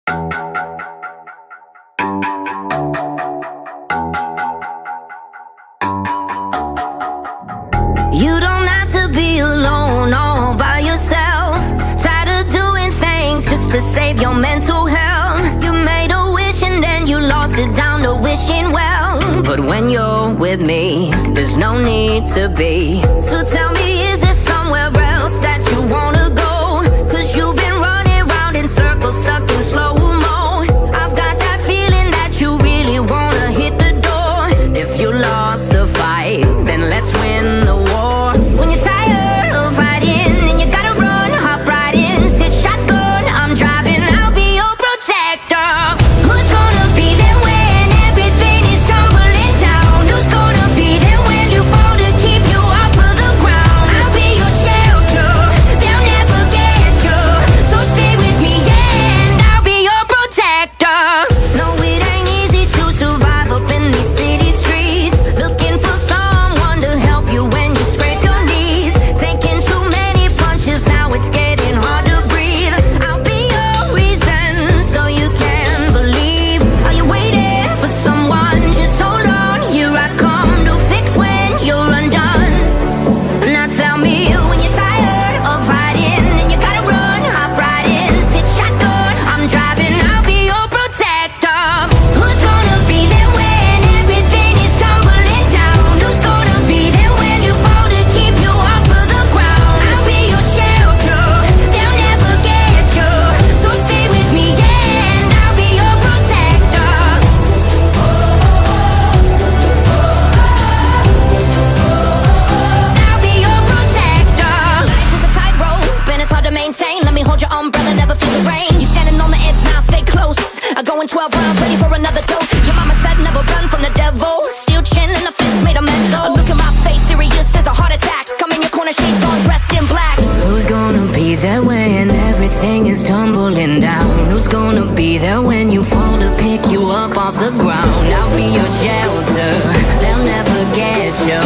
You don't have to be alone all by yourself. Tired of doing things just to save your mental health. You made a wish and then you lost it down to wishing well. But when you're with me, there's no need to be. So tell me, is there somewhere else that you wanna go? 'Cause you've been running round in circles, stuck in slow-mo. I've got that feeling that you really wanna hit the door. If you lost the fight, then let's win the war. When you're tired of fighting and you gotta run, hop right in, sit shotgun, I'm driving, I'll be your protector. Who's gonna be there when everything is tumbling down? Who's gonna be there when you fall to keep you off of the ground? I'll be your shelter, they'll never get you. So stay with me, yeah, and I'll be your protector. No, it ain't easy to survive up in these city streets, looking for someone to help you when you scrape your knees. Taking too many punches, now it's getting hard to breathe. I'll be your reason, so you can believe. Are you waiting for someone? Just hold on, here I come to fix when you're undone. Now tell me, when you're tired of fighting and you gotta run, hop right in, sit shotgun, I'm driving, I'll be your protector. Who's gonna be there when everything is tumbling down? Who's gonna be there when you fall to keep you off of the ground? I'll be your shelter, they'll never get you. So stay with me, yeah, and I'll be your protector. I'll be your protector. Life is a tightrope and it's hard to maintain. Let me hold your umbrella, never feel the rain. You standing on the edge now, stay close. I go in 12 rounds, ready for another dose. Your mama said never run from the devil. Steel chin and a fist made of metal. A look at my face, serious as a heart attack. Come in your corner, shades on, dressed in black. Who's gonna be there when everything is tumbling down? Who's gonna be there when you fall to pick you up off the ground? I'll be your shelter, they'll never get you.